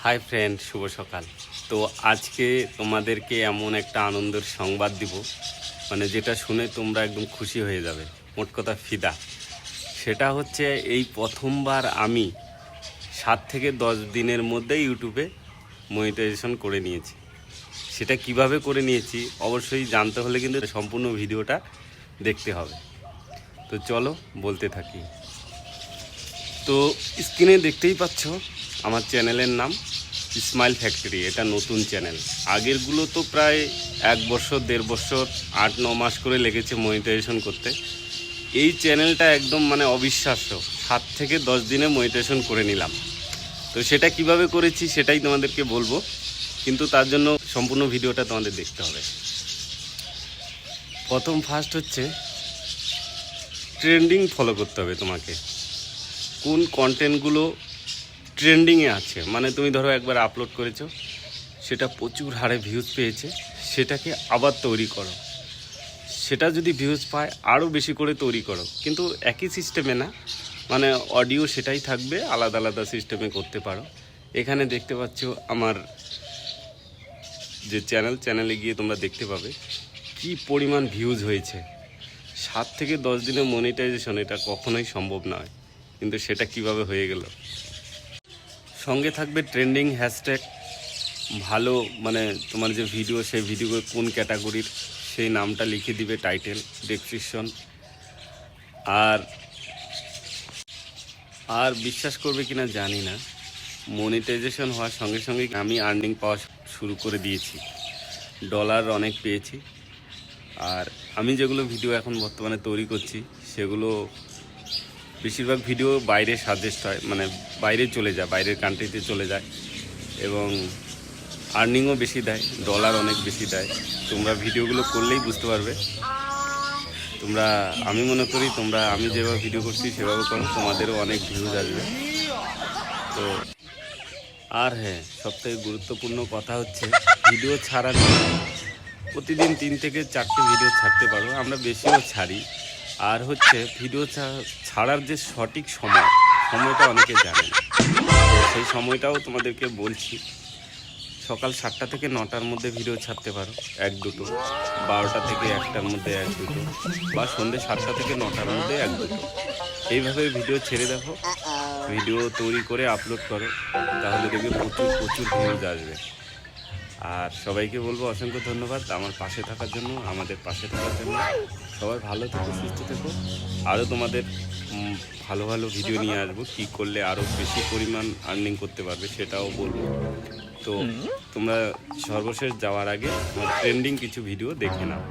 Hi friend, শুভ সকাল। তো আজকে তোমাদেরকে এমন একটা আনন্দের সংবাদ দিব, মানে যেটা শুনে তোমরা একদম খুশি হয়ে যাবে, মোট কথা ফিদা। সেটা হচ্ছে এই প্রথমবার আমি 7 থেকে 10 দিনের মধ্যে ইউটিউবে মনিটাইজেশন করে নিয়েছি। সেটা কিভাবে করে নিয়েছি অবশ্যই জানতে হলে কিন্তু সম্পূর্ণ ভিডিওটা দেখতে হবে। তো চলো বলতে থাকি। তো স্ক্রিনে দেখতেই পাচ্ছ আমার চ্যানেলের নাম স্মাইল ফ্যাক্টরি। এটা নতুন চ্যানেল। আগেরগুলো তো প্রায় 1 বছর 1.5 বছর 8-9 মাস করে লেগেছে মনিটাইজেশন করতে। এই চ্যানেলটা একদম মানে অবিশ্বাস্য, 7 থেকে 10 দিনে মনিটাইজেশন করে নিলাম। তো সেটা কিভাবে করেছি সেটাই তোমাদেরকে বলবো, কিন্তু তার জন্য সম্পূর্ণ ভিডিওটা তোমাদের দেখতে হবে। ফার্স্ট হচ্ছে ট্রেন্ডিং ফলো করতে হবে তোমাকে। কোন কন্টেন্টগুলো ট্রেন্ডিংয়ে আছে, মানে তুমি ধরো একবার আপলোড করেছো, সেটা প্রচুর হারে ভিউজ পেয়েছে, সেটাকে আবার তৈরি করো। সেটা যদি ভিউজ পায় আরও বেশি করে তৈরি করো, কিন্তু একই সিস্টেমে না, মানে অডিও সেটাই থাকবে, আলাদা আলাদা সিস্টেমে করতে পারো। এখানে দেখতে পাচ্ছ আমার যে চ্যানেলে গিয়ে তোমরা দেখতে পাবে কি পরিমাণ ভিউজ হয়েছে। 7 থেকে 10 দিনে মনিটাইজেশন, এটা কখনোই সম্ভব নয়, কিন্তু সেটা কিভাবে হয়ে গেল। সঙ্গে থাকবে ট্রেন্ডিং হ্যাশট্যাগ, ভালো মানে তোমার যে ভিডিও, সেই ভিডিও কোন ক্যাটাগরির সেই নামটা লিখে দিবে, টাইটেল, ডেসক্রিপশন। আর বিশ্বাস করবে কিনা জানি না, মনিটাইজেশন হওয়ার সঙ্গে সঙ্গে আমি আর্নিং পাওয়া শুরু করে দিয়েছি। ডলার অনেক পেয়েছি। আর আমি যেগুলো ভিডিও এখন বর্তমানে তৈরি করছি, সেগুলো বেশিরভাগ ভিডিও বাইরে সাজেস্ট হয়, মানে বাইরে চলে যায়, বাইরের কান্ট্রিতে চলে যায়, এবং আর্নিংও বেশি দেয়, ডলার অনেক বেশি দেয়। তোমরা ভিডিওগুলো করলেই বুঝতে পারবে। আমি মনে করি আমি যেভাবে ভিডিও করছি সেভাবে করো, তোমাদেরও অনেক ভিউজ আসবে। তো আর হ্যাঁ, সবথেকে গুরুত্বপূর্ণ কথা হচ্ছে ভিডিও ছাড়ার প্রতিদিন 3 থেকে 4টে ভিডিও ছাড়তে পারো, আমরা বেশিও ছাড়ি। আর হচ্ছে ভিডিও ছাড়ার যে সঠিক সময়টা অনেকে জানে না, তো সেই সময়টাও তোমাদেরকে বলছি। সকাল 7টা থেকে 9টার মধ্যে ভিডিও ছাড়তে পারো, 1-2টো, 12টা থেকে 1টার মধ্যে 1-2টো, বা সন্ধ্যে 7টা থেকে 9টার মধ্যে 1-2টো। এইভাবে ভিডিও ছেড়ে দেখো, ভিডিও তৈরি করে আপলোড করো, তাহলে দেখবে প্রচুর প্রচুর ভিউজ আসবে। আর সবাইকে বলবো অসংখ্য ধন্যবাদ আমার পাশে থাকার জন্য, আমাদের পাশে থাকার জন্য। সবাই ভালো থেকো, সুস্থ থেকো। আরও তোমাদের ভালো ভালো ভিডিও নিয়ে আসবো, কী করলে আরও বেশি পরিমাণ আর্নিং করতে পারবে সেটাও বলবো। তো তোমরা সর্বশেষ যাওয়ার আগে ট্রেন্ডিং কিছু ভিডিও দেখে নাও।